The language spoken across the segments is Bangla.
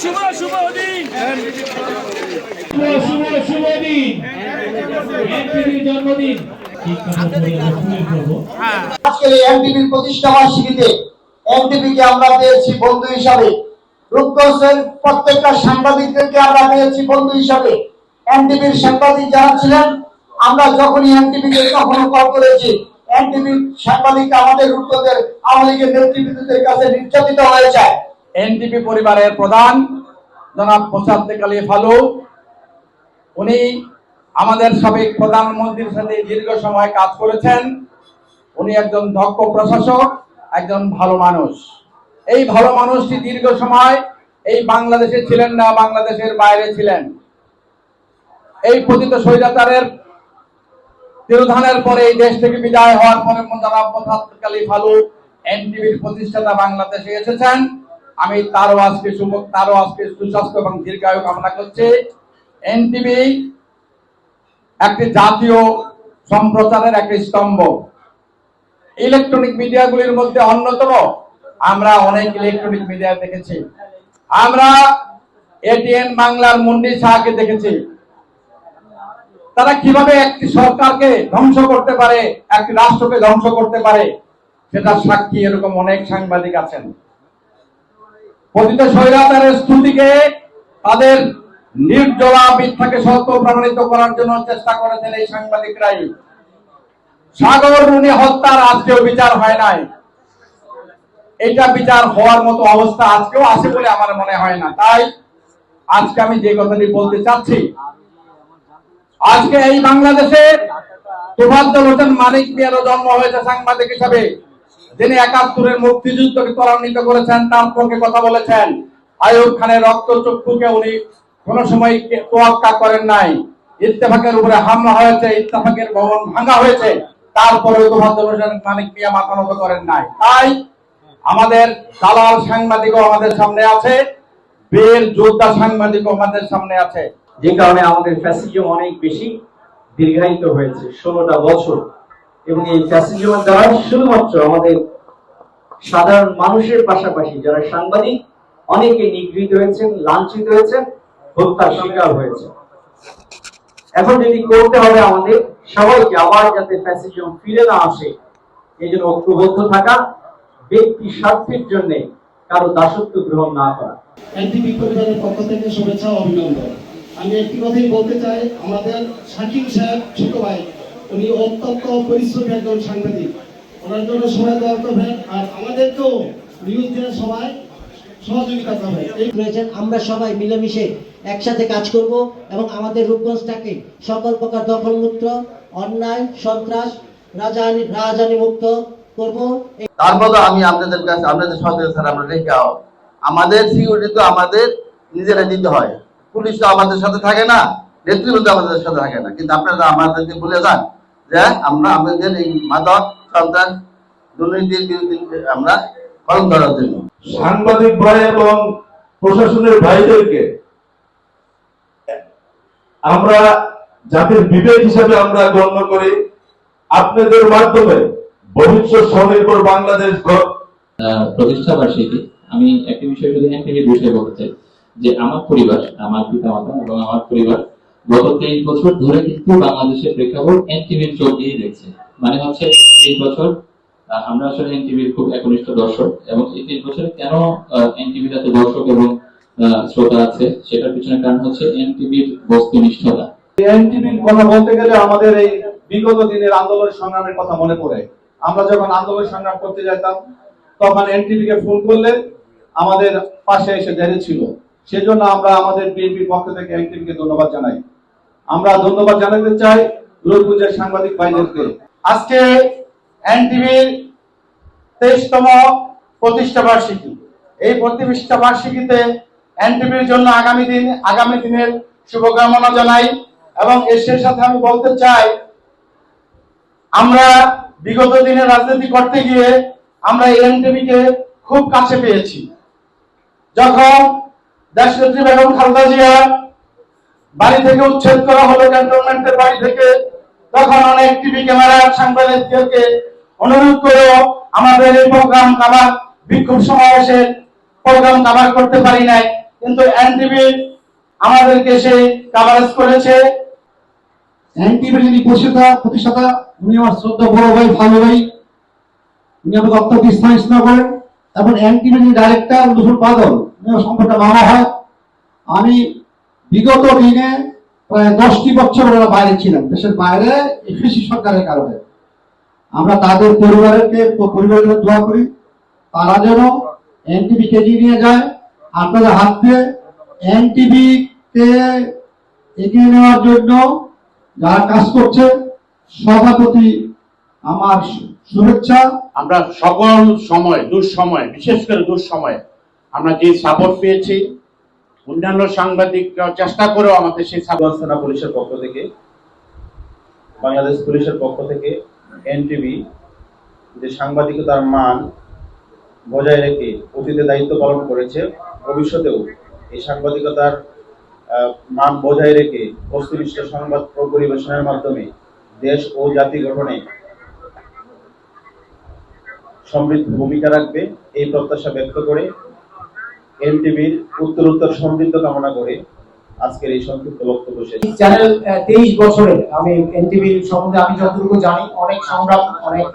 শুভ শুভ দিন, শুভ দিন, এমপির জন্মদিন। আজকের এই এমটিভির প্রতিষ্ঠা বার্ষিকীতে এমটিভিকে আমরা পেয়েছি বন্ধু হিসাবে, রূপগঞ্জের প্রত্যেকটা সাংবাদিকদেরকে আমরা পেয়েছি বন্ধু হিসাবে। এমটিভির সাংবাদিক যারা ছিলেন, আমরা যখনই এমটিভিকে কখনো কল করেছি, এমটিভির সাংবাদিক আমাদের রূপগঞ্জের আওয়ামী লীগের নেতৃবৃন্দদের কাছে নির্যাতিত হয়েছে। এনটিভি পরিবারের প্রধান জনাব মোসাদ্দেক আলী ফালু, উনি আমাদের সাবেক প্রধানমন্ত্রীর সাথে দীর্ঘ সময় কাজ করেছেন। উনি একজন দক্ষ প্রশাসক, একজন ভালো মানুষ। এই ভালো মানুষটি দীর্ঘ সময় এই বাংলাদেশে ছিলেন না, বাংলাদেশের বাইরে ছিলেন। এই পতিত স্বৈরাচারের তিরোধানের পরে এই দেশ থেকে বিদায় হওয়ার পরে জনাব মোসাদ্দেক আলী ফালু এনটিভির প্রতিষ্ঠাতা বাংলাদেশে এসেছেন। আমি তারও আজকে সুস্বাস্থ্য এবং দীর্ঘায়ু কামনা করছি। এনটিভি একটি জাতীয় সম্প্রচারের একটি স্তম্ভ, ইলেকট্রনিক মিডিয়াগুলির মধ্যে অন্যতম। আমরা অনেক ইলেকট্রনিক মিডিয়া দেখেছি, আমরা এটিএন বাংলার মুন্ডি শাহকে দেখেছি। তারা কিভাবে একটি সরকারকে ধ্বংস করতে পারে, একটি রাষ্ট্রকে ধ্বংস করতে পারে, সেটা সাক্ষী এরকম অনেক সাংবাদিক আছেন। পতিত স্বৈরাচারের স্তুতিকে তাদের নির্জলা মিথ্যাকে সত্য প্রমাণিত করার জন্য চেষ্টা করেছেন এই সাংবাদিকরাই। সাগর রুনি হত্যার আজকেও বিচার হয় নাই। এটা বিচার হওয়ার মতো অবস্থা আজকেও আছে বলে আমার মনে হয় না। তাই আজকে আমি যে কথাটি বলতে চাচ্ছি, আজকে এই বাংলাদেশে তোফাজ্জল হোসেন মানিক মিয়ারও জন্ম হয়েছে সাংবাদিক হিসাবে, যিনি ৭১-এর মুক্তিযুদ্ধকে ত্বরান্বিত করেছেন, তার পক্ষে কথা বলেছেন। আইয়ুব খানের রক্তচক্ষুকে উনি কোন সময় তোয়াক্কা করেন নাই। ইত্তেফাকের উপরে হামলা হয়েছে, ইত্তেফাকের ভবন ভাঙা হয়েছে, তারপরে তোফাজ্জল হোসেন মানিক মিয়া মাথা নত করেন নাই। তাই আমাদের দালাল সাংবাদিকও আমাদের সামনে আছে, বীর যোদ্ধা সাংবাদিকও আমাদের সামনে আছে। যে কারণে আমাদের ফ্যাসিজম অনেক বেশি দীর্ঘায়িত হয়েছে, 16টা বছর। এবং এই ফ্যাসিজমের দ্বারা শুধুমাত্র আমাদের সাধারণ মানুষের পাশাপাশি যারা সাংবাদিক অনেকে নিগৃহীত হয়েছেন, লাঞ্ছিত হয়েছেন, হত্যার শিকার হয়েছে। এখন যদি করতে হবে আমাদের সবাইকে আবার যাতে ফ্যাসিজম ফিরে না আসে, এই জন্য ঐক্যবদ্ধ থাকা, ব্যক্তি স্বার্থের জন্য কারো দাসত্ব গ্রহণ না করা। এনটিভি পরিবারের পক্ষ থেকে শুভেচ্ছা ও অভিনন্দন। আমি একটি কথাই বলতে চাই, আমাদের শাকিল সাহেব ছোট ভাই, উনি অত্যন্ত পরিশ্রমী একজন সাংবাদিক। ওনার জন্য সবাই দোয়া করবেন, আর আমাদেরকেও নিউজ দিয়ে সবাই সহযোগিতা করবে। আমরা সবাই মিলেমিশে একসাথে কাজ করব এবং আমাদের রূপগঞ্জটাকে সকল প্রকার দখলমুক্ত, অন্যায়, সন্ত্রাস, রাজধানী মুক্ত করব। তার মধ্যে আমি আপনাদের কাছে, আপনাদের সহযোগিতা আমরা রেখে আমাদের সিকিউরিটি তো আমাদের নিজেরা দিতে হয়। পুলিশ তো আমাদের সাথে থাকে না, নেতৃবৃন্দ আমাদের সাথে থাকে না, কিন্তু আপনারা আমাদেরকে বলে যান যে আমরা আমাদের এই মাদক সন্ত্রাস দুর্নীতির বিরুদ্ধে আমরা পালন করার জন্য। সাংবাদিক ভাই এবং প্রশাসনের ভাইদেরকে আমরা জাতির বিবেক হিসাবে আমরা গণ্য করি। আপনাদের মাধ্যমে ভবিষ্যৎ স্বনির্ভর বাংলাদেশ প্রতিষ্ঠা বার্ষিকী, আমি একটি বিষয় শুধু এনটিভির বিষয়ে বলতে চাই যে আমার পরিবার, আমার পিতামাতা এবং আমার পরিবার গত 23 বছর ধরে কিন্তু বাংলাদেশের প্রেক্ষাপট এনটিভির চোখ দিয়ে দেখছে। মানে হচ্ছে 23 বছর আমরা আসলে এনটিভির খুব একনিষ্ঠ দর্শক, এবং এই 23 বছরে কেন এনটিভির এত দর্শক এবং শ্রোতা আছে, সেটার পিছনে কারণ হচ্ছে এনটিভির বস্তুনিষ্ঠতা। এনটিভির কথা বলতে গেলে আমাদের এই বিগত দিনের আন্দোলন সংগ্রামের কথা মনে পড়ে। আমরা যখন আন্দোলন সংগ্রাম করতে যেতাম, তখন এনটিভিকে ফোন করলে আমাদের পাশে এসে দাঁড়িয়েছিল। সেজন্য আমরা আমাদের বিএনপির পক্ষ থেকে এনটিভিকে ধন্যবাদ জানাই। আমরা ধন্যবাদ জানাতে চাই রূপগঞ্জের সাংবাদিক ভাইদেরকে। আজকে এনটিভির 23তম প্রতিষ্ঠা বার্ষিকী। এই প্রতিষ্ঠা বার্ষিকীতে এনটিভির জন্য আগামী দিনের শুভকামনা জানাই। এবং এর সাথে আমি বলতে চাই, আমরা বিগত দিনে রাজনীতি করতে গিয়ে আমরা এনটিভিকে খুব কাছে পেয়েছি। যখন দেশনেত্রী বেগম খালেদা জিয়া বাড়ি থেকে উচ্ছেদ করা হলো, ক্যান্টনমেন্টের বাড়ি থেকে, তখন অনেক টিভি ক্যামেরার সাংবাদিকদেরকে অনুরোধ করে আমাদের এই প্রোগ্রাম কাভার, বিক্ষোভ সমাবেশের প্রোগ্রাম কাভার করতে পারি নাই। কিন্তু এনটিভি আমাদেরকে সেই কাভারেজ করেছে। এনটিভির যিনি প্রতিষ্ঠাতা উনি আমার শ্রদ্ধা বড় ভাই, ভালো ভাই, উনি আমাকে অত্যন্ত স্নেহ করেন। এবং এনটিভির যিনি ডাইরেক্টর লুসুর বাদল, উনি সম্পর্কে মামা হয়। আমি বিগত দিনে প্রায় 10টি বছর ওরা বাইরে ছিলাম, দেশের বাইরে এফিসি সরকারের কারণে। আমরা তাদের পরিবারের দোয়া করি তারা যেন এনটিভি কে এগিয়ে নিয়ে যায়। আপনাদের হাত দিয়ে এনটিভি কে এগিয়ে নেওয়ার জন্য যারা কাজ করছে সবার প্রতি আমার শুভেচ্ছা। আমরা সকল সময় দুঃসময়, বিশেষ করে দুঃসময়ে আমরা যে সাপোর্ট পেয়েছি, অন্যান্য সাংবাদিকরা চেষ্টা করেও আমাদের সেই থানা পুলিশের পক্ষ থেকে, বাংলাদেশ পুলিশের পক্ষ থেকে এনটিভি যে সাংবাদিকতার মান বজায় রেখে অতীতে দায়িত্ব পালন করেছে, ভবিষ্যতেও এই সাংবাদিকতার মান বজায় রেখে বস্তুনিষ্ঠ সংবাদ পরিবেশনের মাধ্যমে দেশ ও জাতি গঠনে সমৃদ্ধ ভূমিকা রাখবে এই প্রত্যাশা ব্যক্ত করে এনটিভির উত্তরোত্তর সমৃদ্ধ কামনা করে আজকের এই সংক্ষিপ্ত বক্তব্য শেষ। চ্যানেল 23 বছরে আমি এনটিভি সম্বন্ধে আমি যতটুকু জানি, অনেক সংগ্রাম, অনেক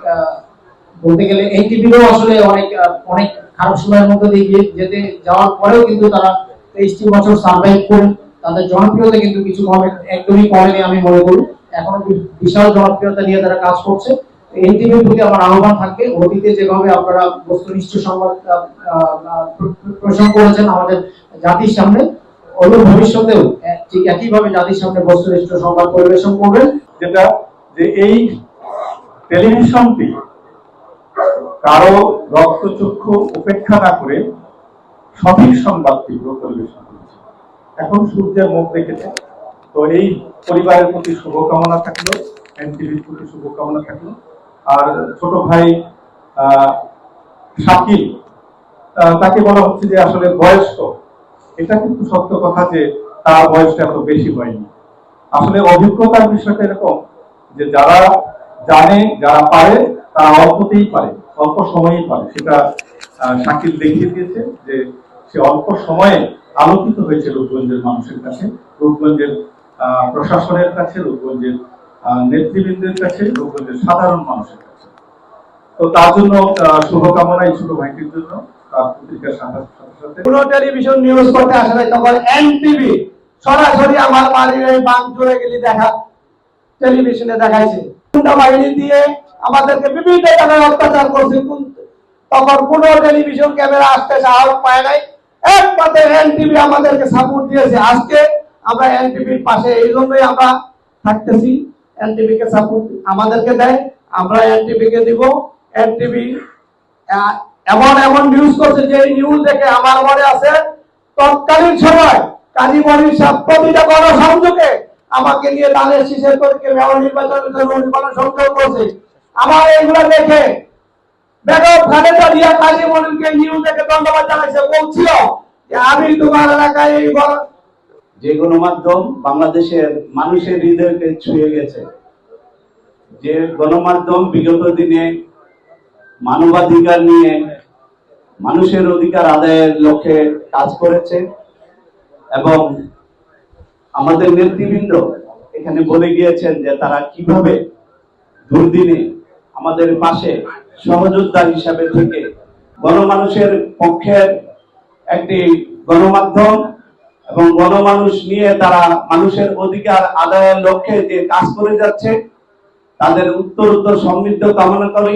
বলতে গেলে এনটিভিরও আসলে অনেক খারাপ সময়ের মধ্যে দিয়ে যেতে যাওয়ার পরেও কিন্তু তারা 23টি বছর সার্ভাইভ করে তাদের জনপ্রিয়তা কিন্তু কিছু একদমই কমেনি আমি মনে করি। এখনো বিশাল জনপ্রিয়তা নিয়ে তারা কাজ করছে। এনটিভির প্রতি আমার আহ্বান থাকবে, অতীতে যেভাবে আপনারা বস্তুনিষ্ঠ সংবাদ প্রসার করেছেন আমাদের জাতির সামনে, ভবিষ্যতেও ঠিক একইভাবে জাতির সামনে বস্তুনিষ্ঠ সংবাদ পরিবেশন করবেন। যেটা যে এই টেলিভিশনটি কারো রক্তচক্ষু উপেক্ষা না করে সঠিক সংবাদটি পরিবেশন করেছে। এখন সূর্যের মুখ দেখেছে, তো এই পরিবারের প্রতি শুভকামনা থাকলো, এনটিভির প্রতি শুভকামনা থাকলো। আর ছোট ভাই শাকিল, তাকে বলা হচ্ছে যে আসলে বয়স্ক, এটা কিন্তু সত্য কথা যে তার বয়সটা এত বেশি হয়নি। আসলে অভিজ্ঞতার বিষয়টা এরকম যে যারা জানে, যারা পারে, তারা অল্পতেই পারে, অল্প সময়েই পারে। সেটা শাকিল দেখিয়ে দিয়েছে যে সে অল্প সময়ে আলোকিত হয়েছে রূপগঞ্জের মানুষের কাছে, রূপগঞ্জের প্রশাসনের কাছে, রূপগঞ্জের নেতৃবৃন্দের কাছে, রূপগঞ্জের সাধারণ মানুষের কাছে। তো তার জন্য শুভকামনা এই ছোট ভাইটির জন্য। তার পত্রিকার সাথে কোন টেলিভিশন নিউজ করতে আসে নাই, তখন এনটিভি সরাসরি আমার বাড়ির এই বাঁধ জুড়ে গেলি দেখা টেলিভিশনে দেখাইছে। গুন্ডা বাহিনী দিয়ে আমাদেরকে বিভিন্ন জায়গায় অত্যাচার করছে, তখন কোন টেলিভিশন ক্যামেরা আসতে সাহস পায় নাই। একমাত্র এনটিভি আমাদেরকে সাপোর্ট দিয়েছে। আজকে আমরা এনটিভির পাশে, এই জন্যই আমরা থাকতেছি। এনটিভি কে সাপোর্ট আমাদেরকে দেয়, আমরা এনটিভি কে দিব। এনটিভি এমন নিউজ করছে যে নিউজ দেখে আমার মনে আছে তৎকালীন সময় কাজী মনির সাহেব প্রতিটা গণসংযোগে আমাকে নিয়ে দানের শীষের করে মেয়র নির্বাচনের জন্য সংযোগ করছে। আমার এইগুলো দেখে বেগম খালেদা জিয়া কাজী মনিরকে নিউজ দেখে ধন্যবাদ জানাইছে, বলছিল যে আমি তোমার এলাকায় এই যে গণমাধ্যম বাংলাদেশের মানুষের হৃদয়কে ছুঁয়ে গেছে, যে গণমাধ্যম বিগত দিনে মানবাধিকার নিয়ে মানুষের অধিকার আদায়ের লক্ষ্যে কাজ করেছে, এবং আমাদের নেতৃবৃন্দ এখানে বলে গিয়েছেন যে তারা কিভাবে দুর্দিনে আমাদের পাশে সহযোদ্ধা হিসাবে থেকে গণমানুষের পক্ষের একটি গণমাধ্যম এবং গণমানুষ নিয়ে তারা মানুষের অধিকার আদায়ের লক্ষ্যে যে কাজ করে যাচ্ছে, তাদের উত্তরোত্তর সমৃদ্ধ কামনা করি।